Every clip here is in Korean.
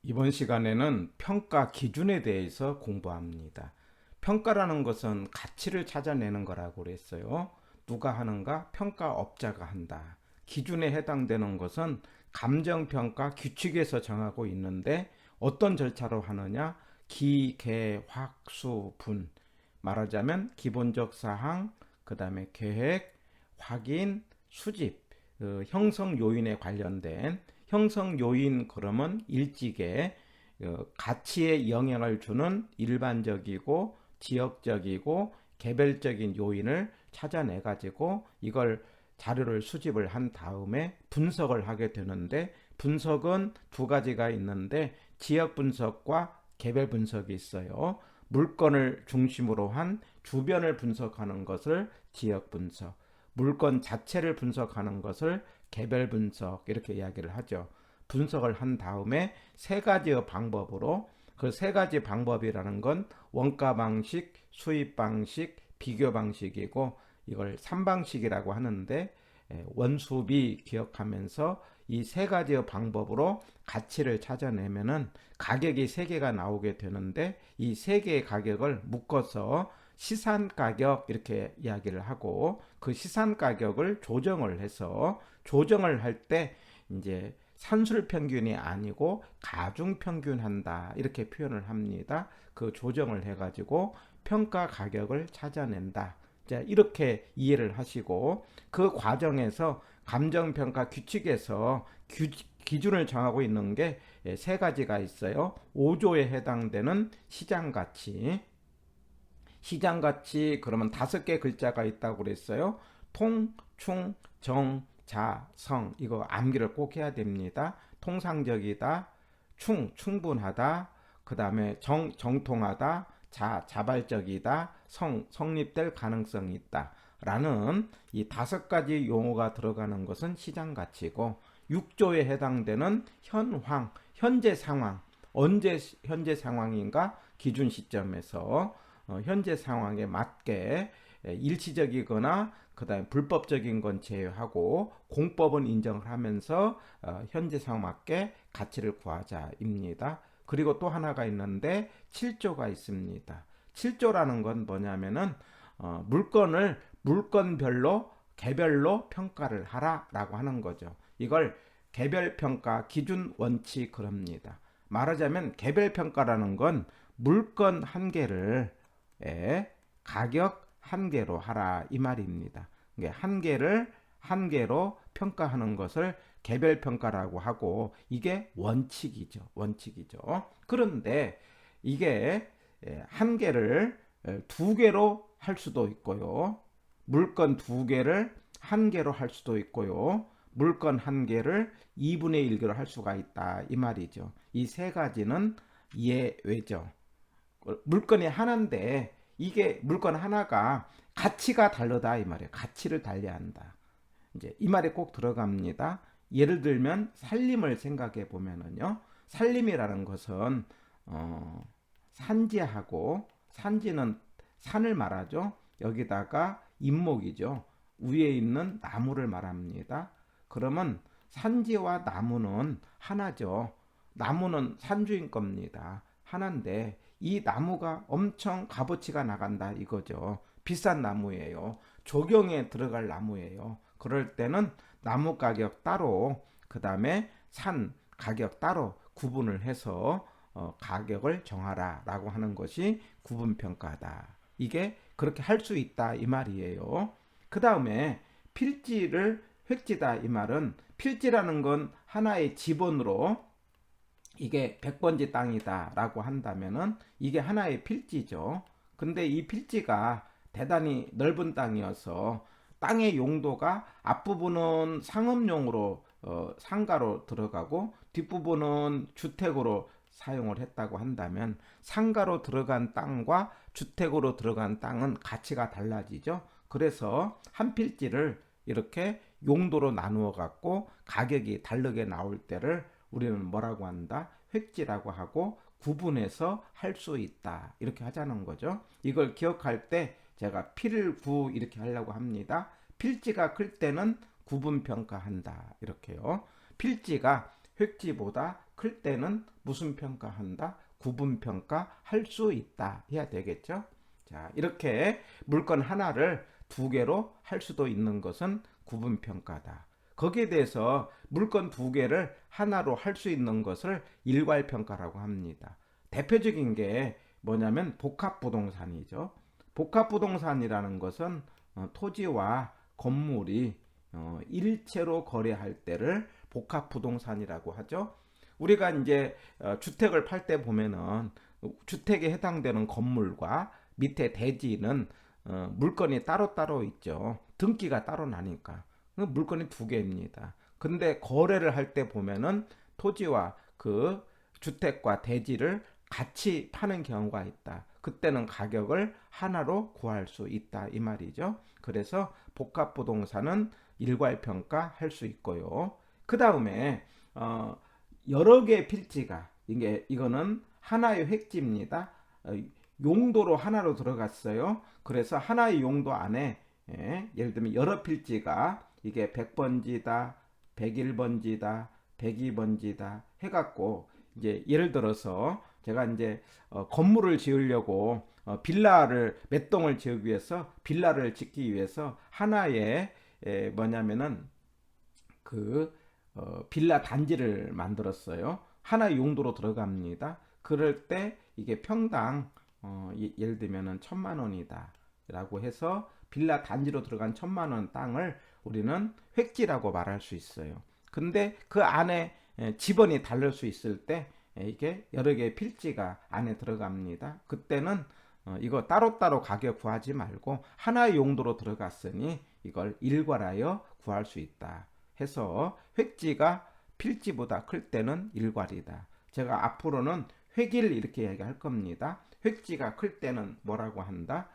이번 시간에는 평가 기준에 대해서 공부합니다. 평가라는 것은 가치를 찾아내는 거라고 그랬어요. 누가 하는가? 평가업자가 한다. 기준에 해당되는 것은 감정평가 규칙에서 정하고 있는데 어떤 절차로 하느냐? 기, 개, 확, 수, 분. 말하자면 기본적 사항, 그 다음에 계획, 확인, 수집, 형성 요인에 관련된 형성 요인 그러면 일찍에 가치에 영향을 주는 일반적이고 지역적이고 개별적인 요인을 찾아내 가지고 이걸 자료를 수집을 한 다음에 분석을 하게 되는데, 분석은 두 가지가 있는데 지역 분석과 개별 분석이 있어요. 물건을 중심으로 한 주변을 분석하는 것을 지역 분석, 물건 자체를 분석하는 것을 개별 분석, 이렇게 이야기를 하죠. 분석을 한 다음에 세 가지의 방법으로, 그 세 가지 방법이라는 건 원가 방식, 수입 방식, 비교 방식이고, 이걸 3방식이라고 하는데, 원수비 기억하면서 이 세 가지의 방법으로 가치를 찾아내면은 가격이 세 개가 나오게 되는데, 이 세 개의 가격을 묶어서 시산 가격 이렇게 이야기를 하고, 그 시산 가격을 조정을 해서, 조정을 할 때 이제 산술 평균이 아니고 가중 평균한다 이렇게 표현을 합니다. 그 조정을 해가지고 평가 가격을 찾아낸다. 자, 이렇게 이해를 하시고, 그 과정에서 감정평가 규칙에서 기준을 정하고 있는 게 세 가지가 있어요. 5조에 해당되는 시장가치. 시장가치 그러면 다섯 개 글자가 있다고 그랬어요. 통, 충, 정, 자, 성. 이거 암기를 꼭 해야 됩니다. 통상적이다, 충분하다, 그 다음에 정통하다, 자발적이다, 성립될 가능성이 있다 라는 이 다섯 가지 용어가 들어가는 것은 시장 가치고, 6조에 해당되는 현황, 현재 상황, 언제 현재 상황인가 기준 시점에서 현재 상황에 맞게 일시적이거나 그다음에 불법적인 건 제외하고 공법은 인정을 하면서 현재 상황 맞게 가치를 구하자입니다. 그리고 또 하나가 있는데 7조가 있습니다. 7조라는 건 뭐냐면은 물건을 물건별로 개별로 평가를 하라라고 하는 거죠. 이걸 개별 평가 기준 원칙 그럽니다. 말하자면 개별 평가라는 건 물건 한 개를 가격 한 개로 하라 이 말입니다. 한 개를 한 개로 평가하는 것을 개별 평가라고 하고, 이게 원칙이죠. 원칙이죠. 그런데 이게 한 개를 두 개로 할 수도 있고요. 물건 두 개를 한 개로 할 수도 있고요. 물건 한 개를 2분의 1개로 할 수가 있다 이 말이죠. 이 세 가지는 예외죠. 물건이 하나인데 이게 물건 하나가 가치가 다르다 이 말이에요. 가치를 달리야 한다. 이제 이 말이 꼭 들어갑니다. 예를 들면 살림을 생각해 보면은요. 살림이라는 것은 산지하고, 산지는 산을 말하죠. 여기다가 임목이죠. 위에 있는 나무를 말합니다. 그러면 산지와 나무는 하나죠. 나무는 산주인 겁니다. 하나인데 이 나무가 엄청 값어치가 나간다 이거죠. 비싼 나무예요. 조경에 들어갈 나무예요. 그럴 때는 나무 가격 따로, 그 다음에 산 가격 따로 구분을 해서 가격을 정하라 라고 하는 것이 구분평가다. 이게 그렇게 할 수 있다 이 말이에요. 그 다음에 필지를 획지다 이 말은, 필지라는 건 하나의 지번으로 이게 100번지 땅이다 라고 한다면은 이게 하나의 필지죠. 근데 이 필지가 대단히 넓은 땅이어서 땅의 용도가 앞부분은 상업용으로 상가로 들어가고 뒷부분은 주택으로 사용을 했다고 한다면, 상가로 들어간 땅과 주택으로 들어간 땅은 가치가 달라지죠. 그래서 한 필지를 이렇게 용도로 나누어 갖고 가격이 다르게 나올 때를 우리는 뭐라고 한다? 획지라고 하고 구분해서 할 수 있다 이렇게 하자는 거죠. 이걸 기억할 때 제가 필구 이렇게 하려고 합니다. 필지가 클 때는 구분 평가한다 이렇게요. 필지가 획지보다 클 때는 무슨 평가한다? 구분평가 할 수 있다 해야 되겠죠. 자, 이렇게 물건 하나를 두 개로 할 수도 있는 것은 구분평가다. 거기에 대해서 물건 두 개를 하나로 할 수 있는 것을 일괄평가라고 합니다. 대표적인 게 뭐냐면 복합부동산이죠. 복합부동산이라는 것은 토지와 건물이 일체로 거래할 때를 복합부동산이라고 하죠. 우리가 이제 주택을 팔 때 보면은 주택에 해당되는 건물과 밑에 대지는 물건이 따로따로 있죠. 등기가 따로 나니까. 물건이 두 개입니다. 근데 거래를 할 때 보면은 토지와 그 주택과 대지를 같이 파는 경우가 있다. 그때는 가격을 하나로 구할 수 있다 이 말이죠. 그래서 복합부동산은 일괄평가 할 수 있고요. 그 다음에 여러 개의 필지가 이거는 하나의 획지입니다. 용도로 하나로 들어갔어요. 그래서 하나의 용도 안에 예를 들면 여러 필지가 이게 100번지다, 101번지다, 102번지다 해갖고 이제 예를 들어서 제가 이제 건물을 지으려고 빌라를 몇 동을 지으기 위해서 빌라를 짓기 위해서 하나의 뭐냐면은 그 빌라 단지를 만들었어요. 하나의 용도로 들어갑니다. 그럴 때 이게 평당 예를 들면은 1,000만 원이다 라고 해서 빌라 단지로 들어간 1,000만 원 땅을 우리는 획지라고 말할 수 있어요. 근데 그 안에 지번이 다를 수 있을 때 이게 여러 개의 필지가 안에 들어갑니다. 그때는 이거 따로따로 가격 구하지 말고 하나의 용도로 들어갔으니 이걸 일괄하여 구할 수 있다 해서 획지가 필지보다 클 때는 일괄이다. 제가 앞으로는 획일 이렇게 얘기할 겁니다. 획지가 클 때는 뭐라고 한다?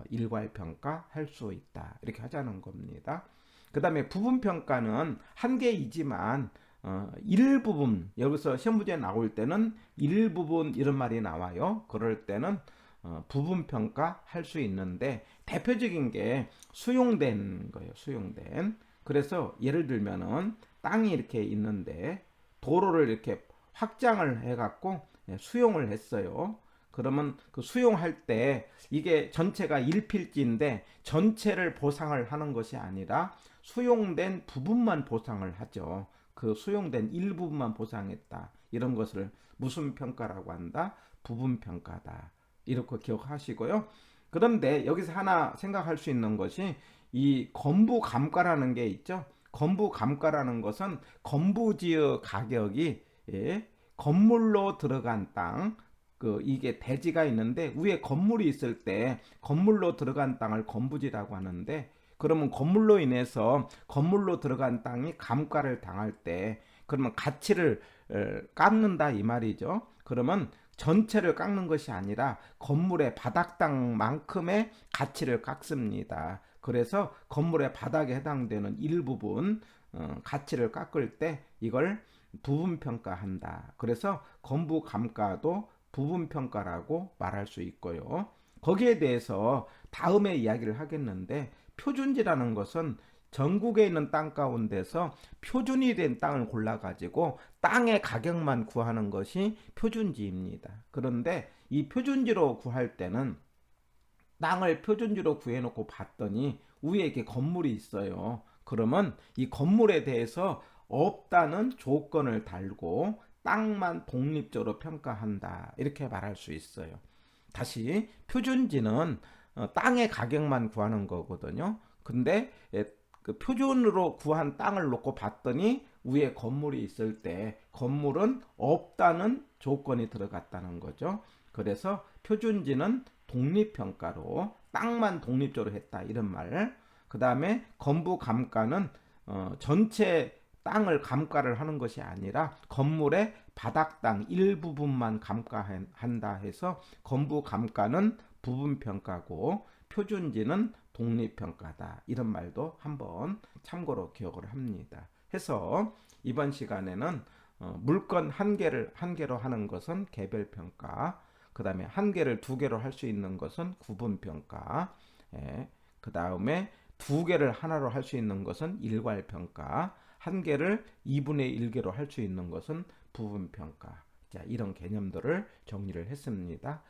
일괄평가 할 수 있다. 이렇게 하자는 겁니다. 그 다음에 부분평가는 한 개이지만 일부분, 여기서 시험 문제 나올 때는 일부분 이런 말이 나와요. 그럴 때는 부분평가 할 수 있는데 대표적인 게 수용된 거예요. 수용된. 그래서 예를 들면은 땅이 이렇게 있는데 도로를 이렇게 확장을 해갖고 수용을 했어요. 그러면 그 수용할 때 이게 전체가 1필지인데 전체를 보상을 하는 것이 아니라 수용된 부분만 보상을 하죠. 그 수용된 일부분만 보상했다. 이런 것을 무슨 평가라고 한다? 부분평가다. 이렇게 기억하시고요. 그런데 여기서 하나 생각할 수 있는 것이 이 건부감가라는 게 있죠. 건부감가라는 것은 건부지의 가격이 건물로 들어간 땅, 이게 대지가 있는데 위에 건물이 있을 때 건물로 들어간 땅을 건부지라고 하는데 그러면 건물로 인해서 건물로 들어간 땅이 감가를 당할 때 그러면 가치를 깎는다 이 말이죠. 그러면 전체를 깎는 것이 아니라 건물의 바닥땅만큼의 가치를 깎습니다. 그래서 건물의 바닥에 해당되는 일부분 가치를 깎을 때 이걸 부분평가한다. 그래서 건부감가도 부분평가라고 말할 수 있고요. 거기에 대해서 다음에 이야기를 하겠는데 표준지라는 것은 전국에 있는 땅 가운데서 표준이 된 땅을 골라가지고 땅의 가격만 구하는 것이 표준지입니다. 그런데 이 표준지로 구할 때는 땅을 표준지로 구해놓고 봤더니 위에 이렇게 건물이 있어요. 그러면 이 건물에 대해서 없다는 조건을 달고 땅만 독립적으로 평가한다. 이렇게 말할 수 있어요. 다시 표준지는 땅의 가격만 구하는 거거든요. 근데 그 표준으로 구한 땅을 놓고 봤더니 위에 건물이 있을 때 건물은 없다는 조건이 들어갔다는 거죠. 그래서 표준지는 독립평가로 땅만 독립적으로 했다 이런 말. 그 다음에 건부감가는 전체 땅을 감가를 하는 것이 아니라 건물의 바닥땅 일부분만 감가한다 해서 건부감가는 부분평가고 표준지는 독립평가다. 이런 말도 한번 참고로 기억을 합니다. 해서 이번 시간에는 물건 한 개로 하는 것은 개별평가, 그 다음에 한 개를 두 개로 할 수 있는 것은 구분평가, 그 다음에 두 개를 하나로 할 수 있는 것은 일괄평가, 한 개를 2분의 1개로 할 수 있는 것은 부분평가. 자, 이런 개념들을 정리를 했습니다.